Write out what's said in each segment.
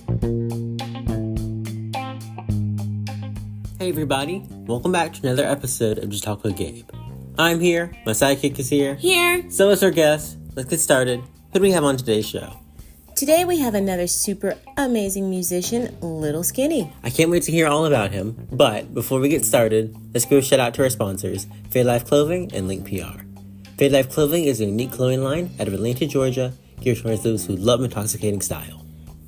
Hey everybody, welcome back to another episode of Just Talk with Gabe. I'm here, my sidekick is here. So is our guest. Let's get started. Who do we have on today's show? Today we have another super amazing musician, LIL SKINNY. I can't wait to hear all about him, but before we get started, let's give a shout out to our sponsors, Fade Life Clothing and Link PR. Fade Life Clothing is a unique clothing line out of Atlanta, Georgia, geared towards those who love intoxicating style.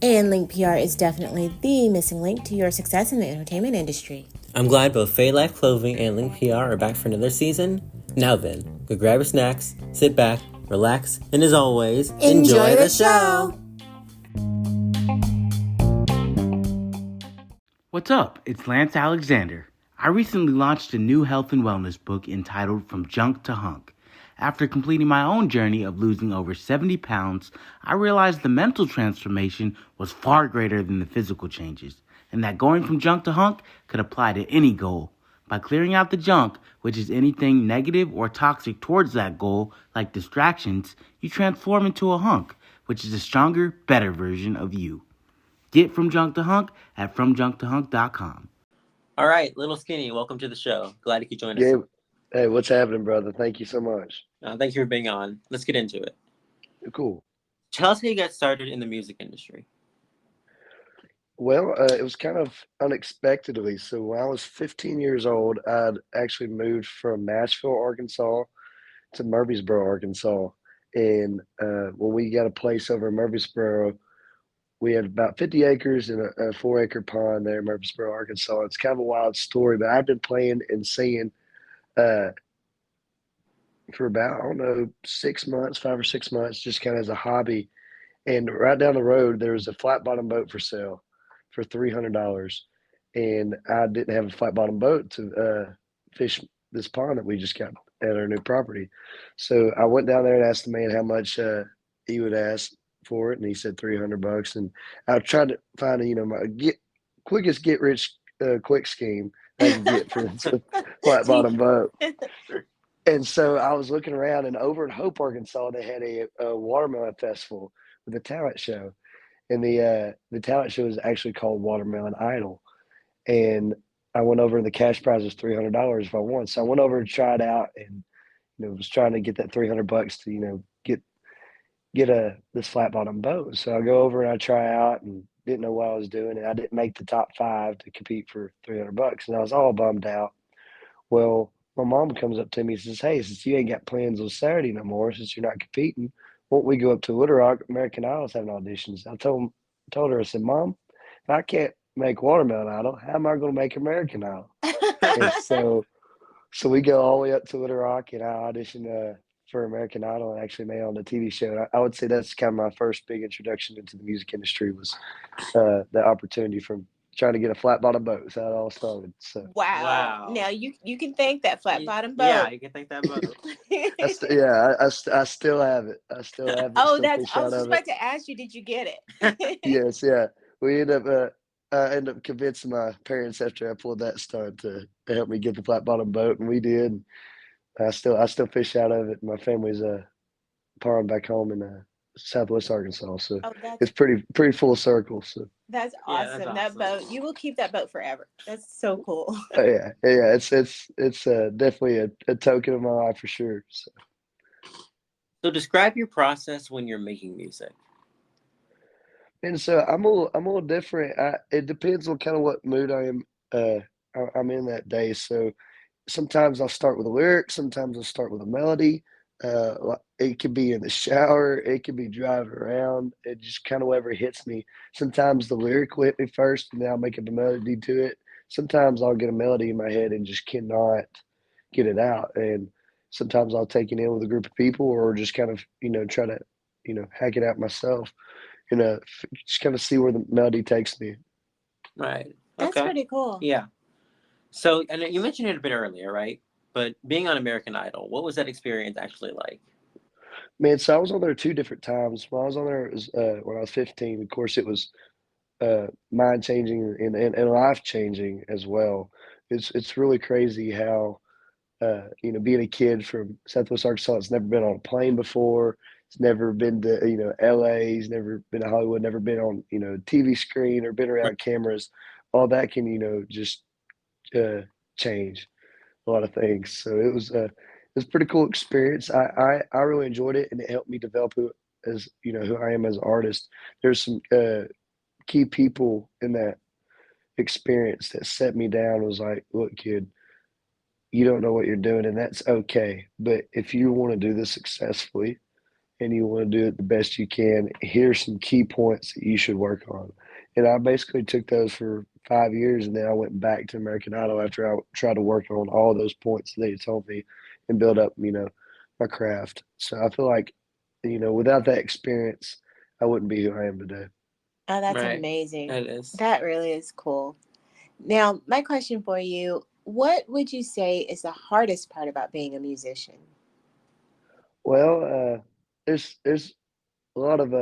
And Link PR is definitely the missing link to your success in the entertainment industry. I'm glad both Fade Life Clothing and Link PR are back for another season. Now then, go grab your snacks, sit back, relax, and as always, enjoy the show! What's up? It's Lance Alexander. I recently launched a new health and wellness book entitled From Junk to Hunk. After completing my own journey of losing over 70 pounds, I realized the mental transformation was far greater than the physical changes, and that going from junk to hunk could apply to any goal. By clearing out the junk, which is anything negative or toxic towards that goal, like distractions, you transform into a hunk, which is a stronger, better version of you. Get From Junk to Hunk at FromJunkToHunk.com. All right, LIL SKINNY, welcome to the show. Glad you could join us. Gabe, hey, what's happening, brother? Thank you so much. Thank you for being on. Let's get into it. Cool. Tell us how you got started in the music industry. Well, it was kind of unexpectedly. So when I was 15 years old, I'd actually moved from Nashville, Arkansas to Murfreesboro, Arkansas. And when we got a place over in Murfreesboro, we had about 50 acres and a 4-acre pond there in Murfreesboro, Arkansas. It's kind of a wild story, but I've been playing and singing for about, 5 or 6 months, just kind of as a hobby. And right down the road, there was a flat bottom boat for sale for $300. And I didn't have a flat bottom boat to fish this pond that we just got at our new property. So I went down there and asked the man how much he would ask for it. And he said $300. And I tried to find, my quickest get rich quick scheme I could get for this flat bottom boat. And so I was looking around, and over in Hope, Arkansas, they had a watermelon festival with a talent show. And the talent show is actually called Watermelon Idol. And I went over, and the cash prize was $300 if I won. So I went over and tried out, and was trying to get that $300 to get this flat bottom boat. So I go over and I try out, and didn't know what I was doing, and I didn't make the top 5 to compete for $300, and I was all bummed out. Well, my mom comes up to me and says, "Hey, since you ain't got plans on Saturday no more, since you're not competing, won't we go up to Little Rock? American Idol's having auditions." I told her, I said, "Mom, if I can't make Watermelon Idol, how am I going to make American Idol?" And so we go all the way up to Little Rock, and I auditioned for American Idol and actually made it on the TV show. And I would say that's kind of my first big introduction into the music industry, was the opportunity from trying to get a flat bottom boat. That's how it all started. So Wow. Now you can thank that flat bottom boat. Yeah, you can thank that boat. I still have it. I still have it. I was just about to ask you, did you get it? Yes, yeah. We ended up I ended up convincing my parents after I pulled that stunt to help me get the flat bottom boat, and we did. I still fish out of it. My family's a pond back home in Southwest Arkansas, so it's pretty full circle. So that's awesome. Yeah, that boat, you will keep that boat forever. That's so cool. yeah. It's definitely a token of my life for sure. So describe your process when you're making music. And so I'm a little different. It depends on kind of what mood I'm in that day. So sometimes I'll start with a lyric. Sometimes I'll start with a melody. It could be in the shower. It could be driving around. It just kind of whatever hits me. Sometimes the lyric will hit me first, and then I'll make up a melody to it. Sometimes I'll get a melody in my head and just cannot get it out. And sometimes I'll take it in with a group of people, or just kind of try to hack it out myself. Just kind of see where the melody takes me. Right. That's pretty cool. Yeah. So, and you mentioned it a bit earlier, right? But being on American Idol, what was that experience actually like? Man, so I was on there 2 different times. When I was on there, it was when I was 15. Of course, it was mind changing and life changing as well. It's really crazy how being a kid from Southwest Arkansas that's never been on a plane before, He's never been to, LA. He's never been to Hollywood, never been on, TV screen or been Right. around cameras. All that can, just uh, change a lot of things. So it was a pretty cool experience. I really enjoyed it, and it helped me develop who I am as an artist. There's some key people in that experience that set me down. Was like, look, kid, you don't know what you're doing, and that's okay. But if you want to do this successfully and you want to do it the best you can, here's some key points that you should work on. And I basically took those for 5 years, and then I went back to American Idol after I tried to work on all those points that they told me and build up, my craft. So I feel like, without that experience, I wouldn't be who I am today. Oh, that's Right. amazing. That is. That really is cool. Now, my question for you, what would you say is the hardest part about being a musician? Well, there's a lot of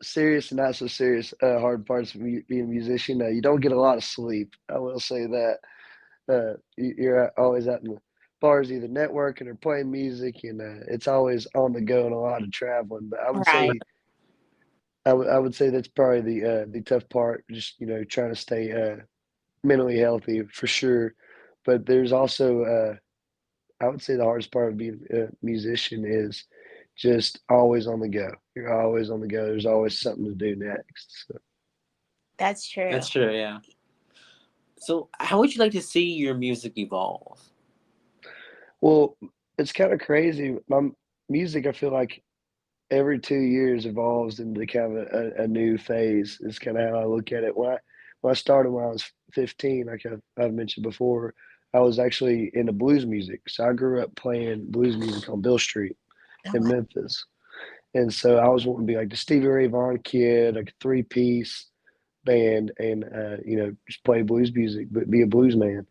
serious and not so serious hard parts of being a musician. You don't get a lot of sleep. I will say that. You're always out in the bars, either networking or playing music, and it's always on the go and a lot of traveling. But Right. I would say that's probably the tough part. Just trying to stay mentally healthy for sure. But there's also I would say the hardest part of being a musician is just always on the go. You're always on the go. There's always something to do next. So, That's That's true. true. Yeah. So, how would you like to see your music evolve? well, it's kind of crazy. My music, I feel like every 2 years evolves into kind of a new phase. Is kind of how I look at it. When I started when I was 15, like I've mentioned before, I was actually into blues music. So I grew up playing blues music on Bill Street Oh, in Memphis. And so I was wanting to be like the Stevie Ray Vaughan kid, like a three-piece band, and just play blues music, but be a blues man.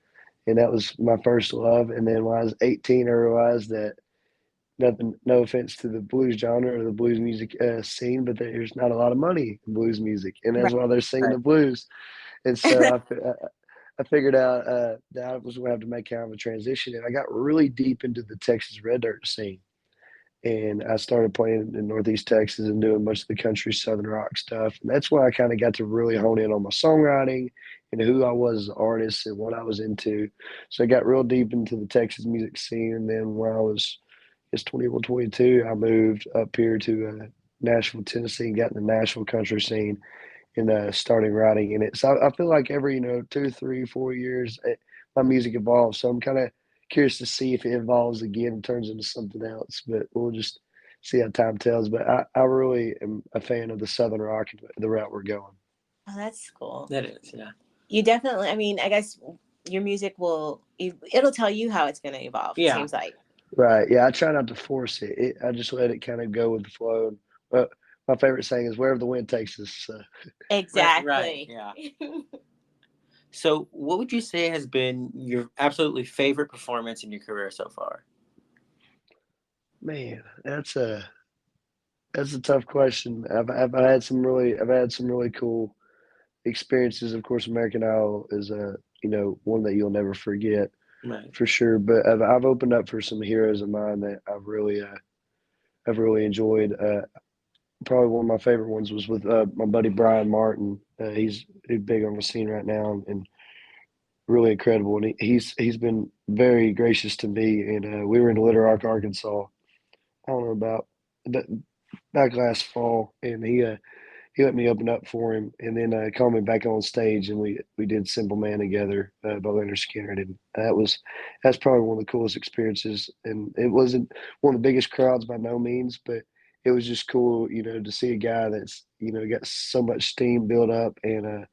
And that was my first love. And then when I was 18, I realized that nothing, no offense to the blues genre or the blues music scene, but there's not a lot of money in blues music, and right. that's why they're singing Right. the blues. And so I figured out that I was going to have to make kind of a transition, and I got really deep into the Texas Red Dirt scene. And I started playing in Northeast Texas and doing much of the country Southern rock stuff. And that's when I kind of got to really hone in on my songwriting and who I was as an artist and what I was into. So I got real deep into the Texas music scene. And then when I was just 21, 22, I moved up here to Nashville, Tennessee, and got in the Nashville country scene and starting writing in it. So I feel like every 2, 3, 4 years, my music evolves. So I'm kind of curious to see if it evolves again and turns into something else. But we'll just see how time tells. But I really am a fan of the Southern rock and the route we're going. Oh, that's cool. That is. Yeah. You definitely, I mean, I guess your music it'll tell you how it's going to evolve, it Yeah. seems like. Right. Yeah. I try not to force it. I just let it kind of go with the flow. And, my favorite saying is wherever the wind takes us. Right. Right. Exactly. Yeah. So, what would you say has been your absolutely favorite performance in your career so far? Man, that's a tough question. I've had some really cool experiences. Of course, American Idol is one that you'll never forget Right. for sure. But I've opened up for some heroes of mine that I've really enjoyed. Probably one of my favorite ones was with my buddy Brian Martin. He's big on the scene right now and really incredible. And he's been very gracious to me. And we were in Little Rock, Arkansas. I don't know about but back last fall, and he let me open up for him, and then called me back on stage, and we did "Simple Man" together by Leonard Skinner, and that's probably one of the coolest experiences. And it wasn't one of the biggest crowds by no means, but it was just cool, to see a guy that's got so much steam built up and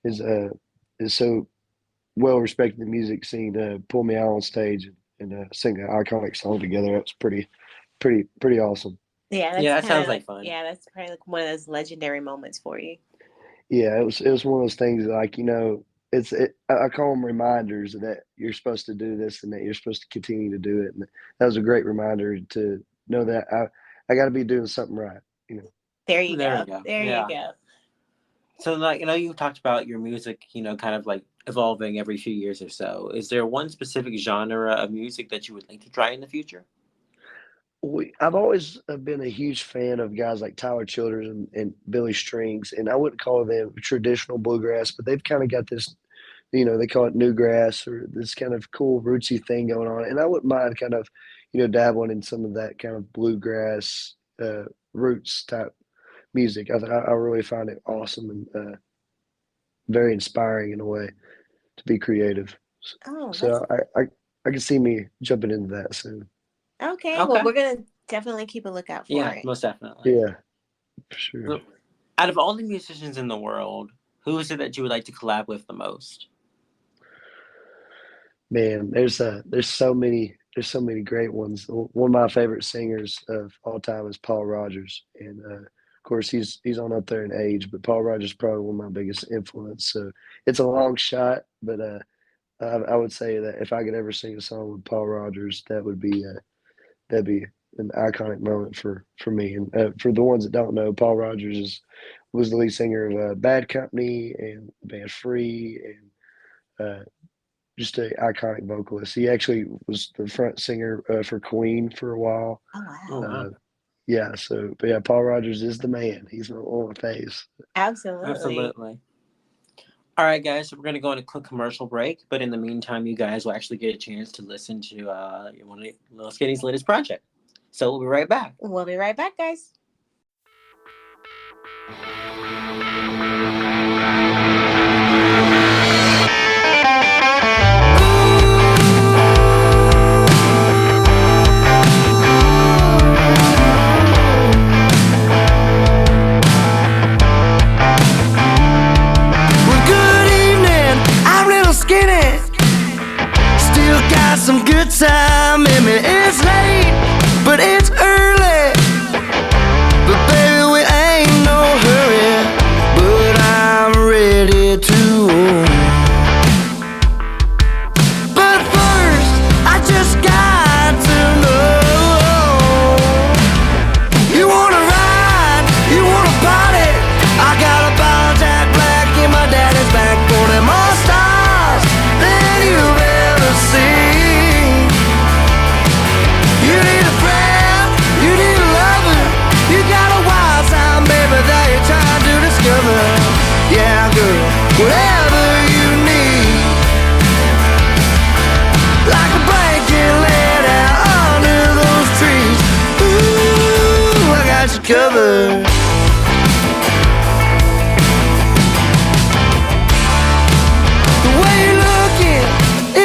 is is so well respected in the music scene to pull me out on stage and sing an iconic song together. That was pretty awesome. Yeah, Yeah, that's that kind sounds of like like, fun. yeah, that's probably like one of those legendary moments for you. Yeah, it was one of those things like, I call them reminders that you're supposed to do this and that you're supposed to continue to do it. And that was a great reminder to know that I got to be doing something right. You know. There you There we go. go. There you Yeah. go. So, like, you talked about your music, kind of like evolving every few years or so. Is there one specific genre of music that you would like to try in the future? I've always been a huge fan of guys like Tyler Childers and Billy Strings, and I wouldn't call them traditional bluegrass, but they've kind of got this, they call it newgrass or this kind of cool rootsy thing going on. And I wouldn't mind kind of, dabbling in some of that kind of bluegrass roots type music. I really find it awesome and very inspiring in a way to be creative. Oh, that's So I can see me jumping into that soon. okay. Well, Okay. we're gonna definitely keep a lookout for Yeah, it. most definitely. Yeah, for sure. So, out of all the musicians in the world, who is it that you would like to collab with the most? Man, there's so many great ones. One of my favorite singers of all time is Paul Rogers, and of course he's on up there in age, but Paul Rogers is probably one of my biggest influence. So it's a long shot, but I would say that if I could ever sing a song with Paul Rogers, that'd be an iconic moment for me. And for the ones that don't know, Paul Rogers was the lead singer of Bad Company and the band Free, and just an iconic vocalist. He actually was the front singer for Queen for a while. Oh wow. Oh, wow. Yeah, but yeah, Paul Rogers is the man. He's one of my faves. Absolutely. Absolutely. All right, guys, so we're going to go on a quick commercial break, but in the meantime, you guys will actually get a chance to listen to one of Lil Skinny's latest project. So we'll be right back. We'll be right back, guys. Some good time in me. It's late, but it's early. But baby, we ain't no hurry. But I'm ready to. But first, I just got to know. You wanna ride? You wanna party? I got a ball Jack Black in my daddy's back for them more stars than you've ever seen. Yeah, girl, whatever you need. Like a blanket laid out under those trees. Ooh, I got you covered. The way you're looking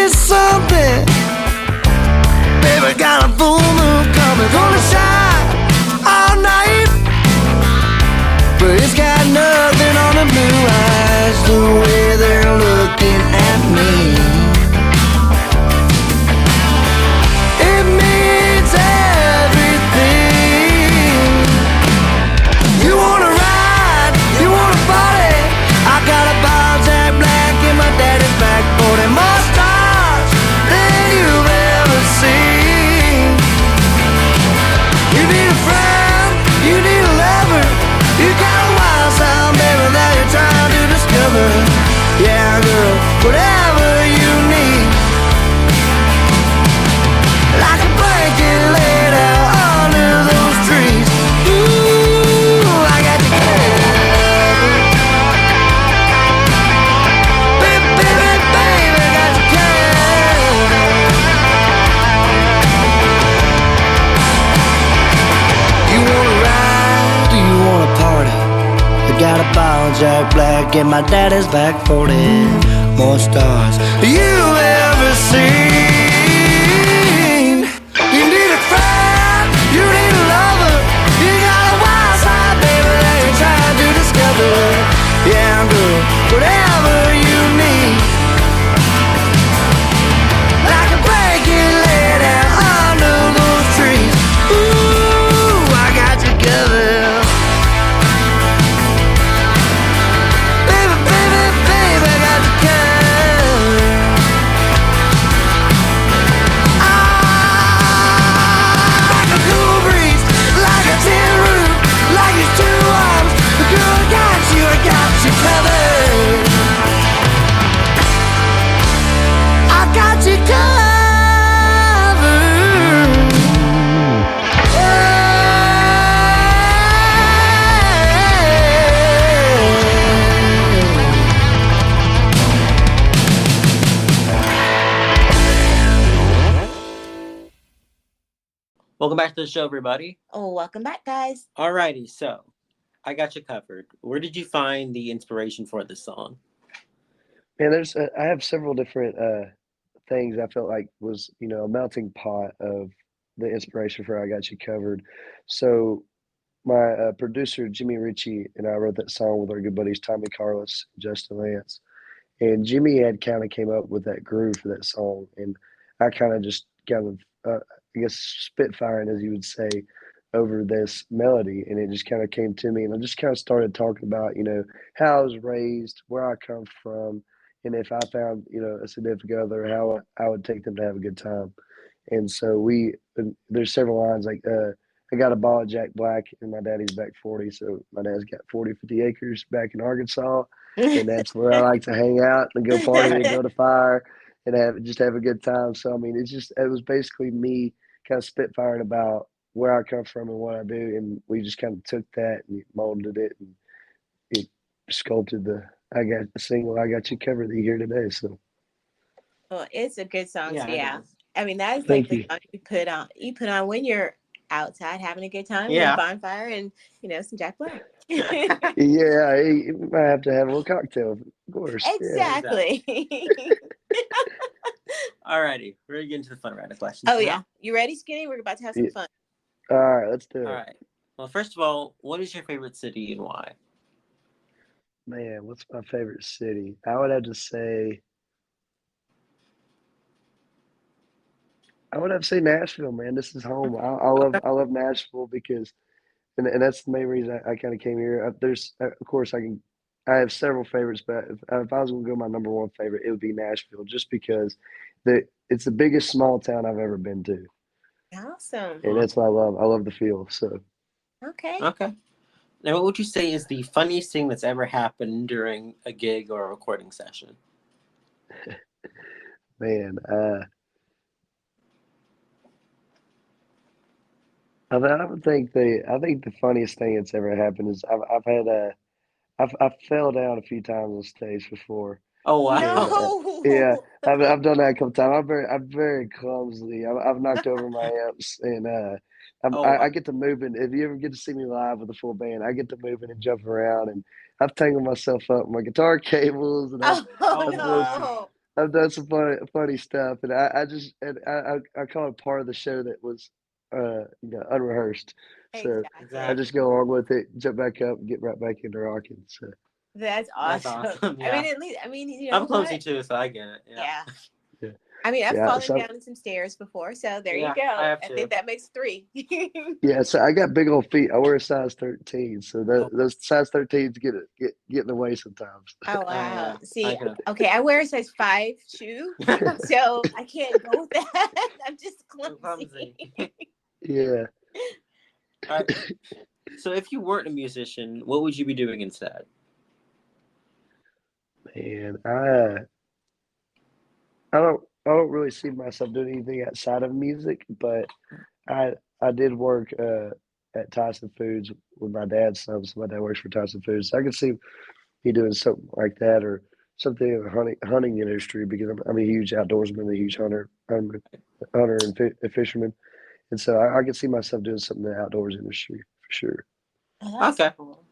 is something. Baby, got a full moon coming, gonna shine all night. But it's got nothing on the blue eyes, the way they're looking at me. It means everything. You wanna ride, you wanna party. I got a ball Jack Black in my daddy's back for them more stars than you've ever seen. You need a friend, you need a lover. You got a wild sound, baby, that you're trying to discover. Yeah, girl, whatever you need. Like a blanket laid out under those trees. Ooh, I got you covered. Baby, baby, baby, I got you covered. You wanna ride? Do you wanna party? I got a ball Jack Black and my daddy's back for it. More stars you ever seen. You need a friend, you need a lover. You got a wild side, baby, that you're trying to discover. Yeah, girl, whatever you need. Like a blanket laid out under those trees. Ooh, I got you covered. Baby, baby, baby, I got you covered. Welcome back to the show, everybody. Oh, welcome back, guys. Alrighty, so I got you covered. Where did you find the inspiration for this song? And I have several different things I felt like was, a melting pot of the inspiration for I Got You Covered. So my producer, Jimmy Ritchie, and I wrote that song with our good buddies, Tommy Carlos, and Justin Lance. And Jimmy had kind of came up with that groove for that song. And I I guess, spitfiring, as you would say, over this melody. And it just kind of came to me. And I just kind of started talking about, how I was raised, where I come from, and if I found, a significant other, how I would take them to have a good time. And so there's several lines like, I got a ball of Jack Black and my daddy's back 40. So my dad's got 40, 50 acres back in Arkansas. And that's where I like to hang out and go party and go to fire and have a good time. So, I mean, it was basically me kind of spitfiring about where I come from and what I do. And we just kind of took that and molded it and it sculpted the single I Got You Covered that you hear today. So, Well, it's a good song. Yeah, So, it yeah. is. I mean, that is Thank like the you. song you put on when you're outside having a good time with Yeah. a bonfire and, some Jack Black. Yeah, you might have to have a little cocktail, of course. Yeah. Exactly. Alrighty, we're gonna get into the fun round of questions. Oh, now. yeah. You ready, Skinny? We're about to have some Yeah. fun. All right, let's do it. Alright. Well, first of all, what is your favorite city and why? Man, what's my favorite city? I would have to say Nashville, man. This is home. I love Nashville because, and that's the main reason I kind of came here. Of course, I have several favorites, but if I was going to go my number one favorite, it would be Nashville, just because it's the biggest small town I've ever been to, Awesome. and that's what I love. I love the feel. So, Okay. Okay. Now, what would you say is the funniest thing that's ever happened during a gig or a recording session? man, I think the funniest thing that's ever happened is I've fell down a few times on stage before. Oh wow! No. Yeah, I've done that a couple times. I'm very clumsy. I've knocked over my amps, and Oh wow! I get to moving. If you ever get to see me live with a full band, I get to moving and jumping around, and I've tangled myself up with my guitar cables, and Oh, I've done no. I've done some funny stuff, and I call it part of the show that was unrehearsed. So I Exactly. just go along with it, jump back up, and get right back into rocking. So. That's That's awesome. awesome. Yeah. I mean, you know I'm clumsy what? too, so I get it. Yeah. Yeah. I mean, I've Yeah, fallen so down some stairs before, so there Yeah, you go. I have I too. think that makes 3. yeah, so I got big old feet. I wear a size 13, so Oh. those size 13s get in the way sometimes. Oh, wow. yeah. See, I okay, I wear a size 5 shoe, so I can't go with that. I'm just You're clumsy. Yeah, All right. So, if you weren't a musician, what would you be doing instead? man, I don't really see myself doing anything outside of music, but I did work at Tyson Foods with my dad's son. So my dad works for Tyson Foods. So I could see me doing something like that or something in the hunting industry because I'm a huge outdoorsman, a huge hunter and fisherman, and so I could see myself doing something in the outdoors industry for sure. Oh, that's Okay. cool.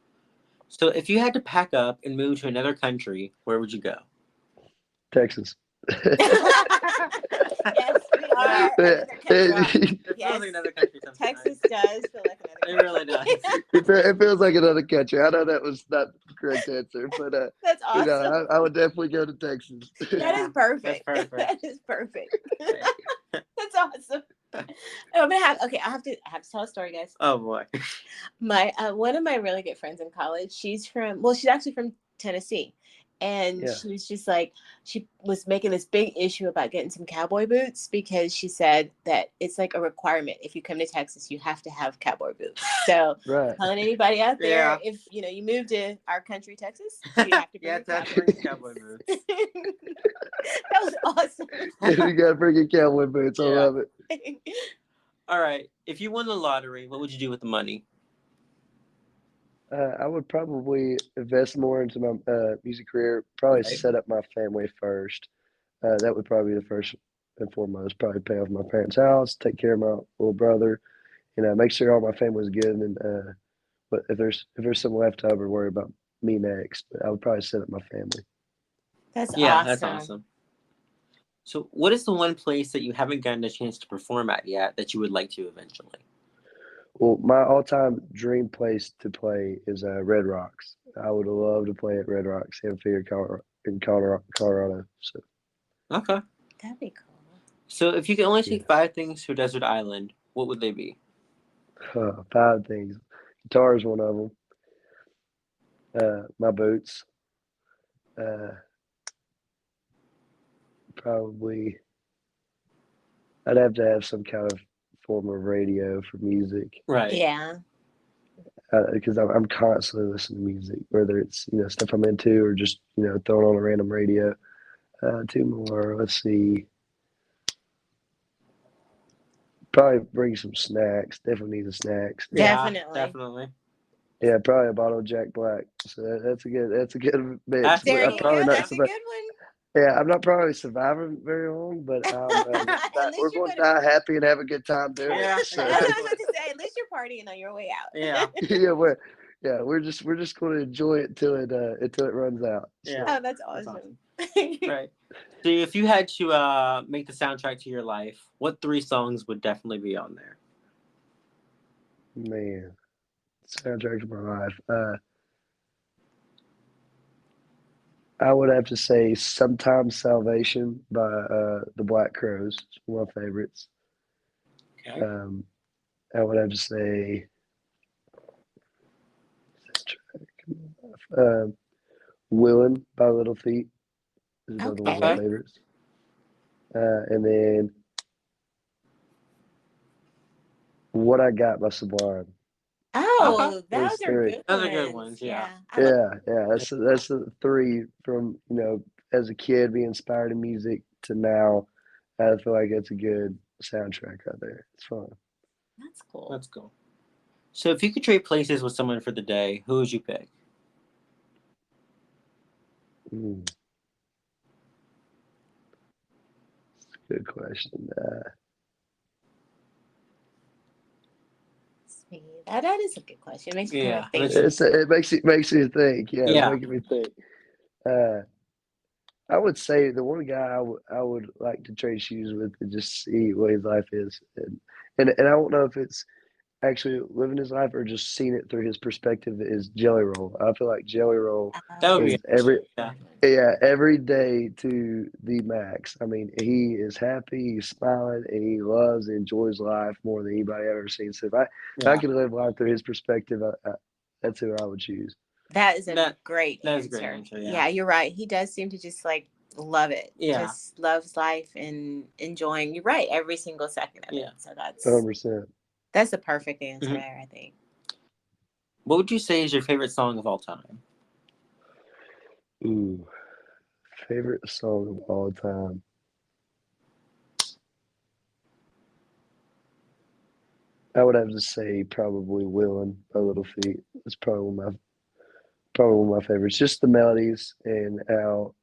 So, if you had to pack up and move to another country, where would you go? Texas. Yes, we are another country. It Yes. feels like another country sometimes. Texas does feel like another It country. really does. It feels like another country. I know that was not the correct answer, but That's awesome. I would definitely go to Texas. That Yeah, is perfect. that's perfect. That is perfect. That's awesome. I'm gonna have I have to tell a story, guys. Oh boy. My one of my really good friends in college, she's actually from Tennessee. And Yeah. she was just like, she was making this big issue about getting some cowboy boots because she said that it's like a requirement. If you come to Texas, you have to have cowboy boots. So Right. telling anybody out there, Yeah. if you move to our country, Texas, you have to bring Yeah, your that's cowboy bring cowboy boots. That was awesome. You got freaking cowboy boots. I Yeah. love it. All right. If you won the lottery, what would you do with the money? I would probably invest more into my music career. Probably Right. set up my family first. That would probably be the first and foremost. Probably pay off my parents' house, take care of my little brother, make sure all my family's good, and but if there's some left over, worry about me next. But I would probably set up my family. That's Yeah, awesome. that's awesome. So, what is the one place that you haven't gotten a chance to perform at yet that you would like to eventually? Well, my all-time dream place to play is Red Rocks. I would love to play at Red Rocks in Colorado. So Okay. That'd be cool. So, if you could only Yeah. take 5 things to a desert island, what would they be? 5 things. Guitar is one of them. My boots. Probably I'd have to have some kind of form of radio for music Right. Yeah. because I'm constantly listening to music, whether it's stuff I'm into or just throwing on a random radio. 2 more. Let's see. Probably bring some snacks. Definitely need the snacks. Definitely. Definitely. Yeah, probably a bottle of Jack Black. So that's a good mix. There I'm you probably go. not That's a good one. Yeah, I'm not probably surviving very long, but At we're least you're going to gonna. die happy and have a good time doing Yeah. it. So, That's what I was about to say. At least you're partying on your way out. Yeah. we're just going to enjoy it until it runs out. Yeah. Oh, that's That's awesome. Right. So, if you had to make the soundtrack to your life, what 3 songs would definitely be on there? Man, soundtrack to my life. I would have to say "Sometimes Salvation" by the Black Crowes. It's one of my favorites. Okay. I would have to say "Willin" by Little Feat is another one of my Okay. favorites. And then "What I Got" by Sublime. Oh, Those those are 3. good Those ones. are good ones, yeah. Yeah. That's the 3 from as a kid being inspired in music to now. I feel like it's a good soundtrack right there. It's fun. That's cool. That's cool. So, if you could trade places with someone for the day, who would you pick? Mm. Good question. See, that is a good question. It makes me Yeah, think. It makes you think. Yeah, Yeah. it's making me think. I would say the one guy I would like to trade shoes with and just see what his life is, and I don't know if it's actually living his life or just seeing it through his perspective is Jelly Roll. I feel like Jelly Roll That would be is yeah. every day to the max. I mean, he is happy, he's smiling, and he loves and enjoys life more than anybody I've ever seen. So if I could live life through his perspective, that's who I would choose. That is a great That is answer. a great answer, Yeah, you're right. He does seem to just like love it. Yeah. Just loves life and enjoying. You're right. Every single second of Yeah. it. So that's 100%. the perfect answer Mhm. there, I think. What would you say is your favorite song of all time? Ooh, favorite song of all time. I would have to say probably "Willin" by Little Feat. It's probably one of my favorites. Just the melodies and how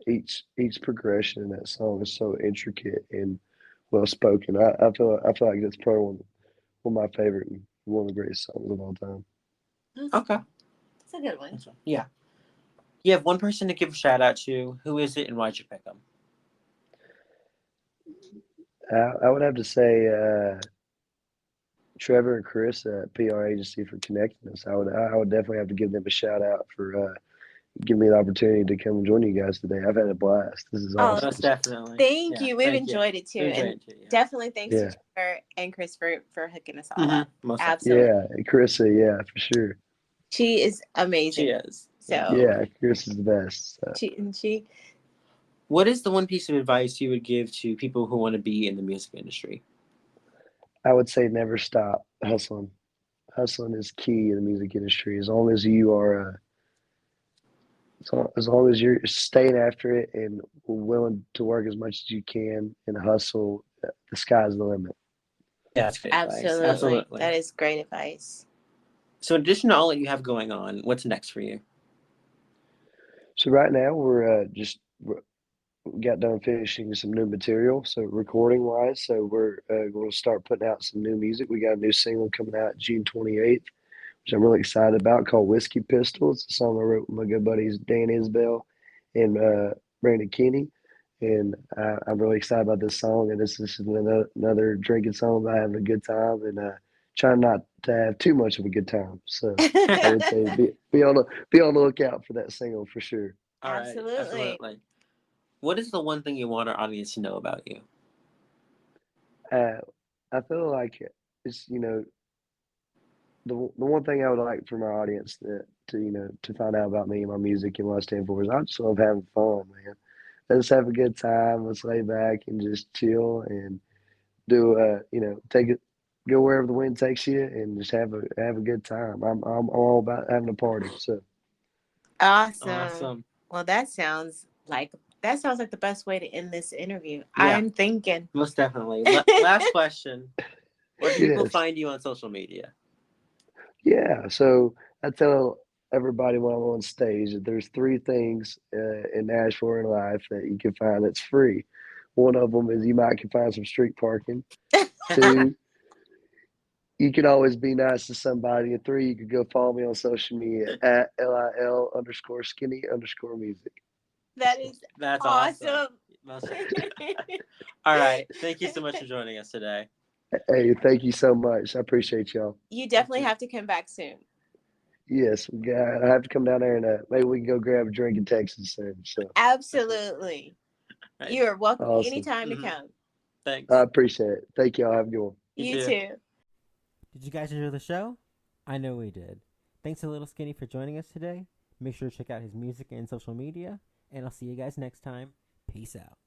each progression in that song is so intricate and well spoken. I feel like that's probably one of my favorite, and one of the greatest songs of all time. Okay. That's a good one. Yeah. You have one person to give a shout out to. Who is it and why'd you pick them? I would have to say Trevor and Chris at PR Agency for connecting us. I would definitely have to give them a shout out for giving me the opportunity to come and join you guys today. I've had a blast. This is awesome. That's definitely. Thank you. We've enjoyed it too. And definitely thanks to Trevor and Chris for hooking us all up. Absolutely. Yeah, Carissa, yeah, for sure. She is amazing. She is. So yeah, Chris is the best. So. She. What is the one piece of advice you would give to people who want to be in the music industry? I would say never stop hustling. Hustling is key in the music industry. As long as you are, as long as you're staying after it and willing to work as much as you can and hustle, the sky's the limit. Yeah, that's great Absolutely. Absolutely. That is great advice. So in addition to all that you have going on, what's next for you? So right now we're got done finishing some new material, so recording wise. So we're going to start putting out some new music. We got a new single coming out June 28th, which I'm really excited about, called Whiskey Pistol. It's a song I wrote with my good buddies Dan Isbell and Brandon Kinney. And I'm really excited about this song. And this is another drinking song about having a good time and trying not to have too much of a good time. So I would say be on the lookout for that single for sure. All right, Absolutely. absolutely. What is the one thing you want our audience to know about you? I feel like it's the one thing I would like for my audience to find out about me and my music and what I stand for is I just love having fun, man. Let's have a good time. Let's lay back and just chill and do take it, go wherever the wind takes you and just have a good time. I'm all about having a party. So Awesome. Well, that sounds like the best way to end this interview. Yeah. I'm thinking. Most definitely. Last question. Where can people yes, find you on social media? yeah. So I tell everybody when I'm on stage that there's three things in Nashville in life that you can find that's free. One of them is you might can find some street parking. Two, you can always be nice to somebody. And three, you could go follow me on social media at LIL_skinny_music. That is That's awesome. All right. Thank you so much for joining us today. Hey, thank you so much. I appreciate y'all. You definitely have to come back soon. Yes, I have to come down there and maybe we can go grab a drink in Texas soon. So Absolutely. Right. You are welcome awesome. anytime to come. Thanks. I appreciate it. Thank y'all. Have a good one. You too. Did you guys enjoy the show? I know we did. Thanks to Little Skinny for joining us today. Make sure to check out his music and social media, and I'll see you guys next time. Peace out.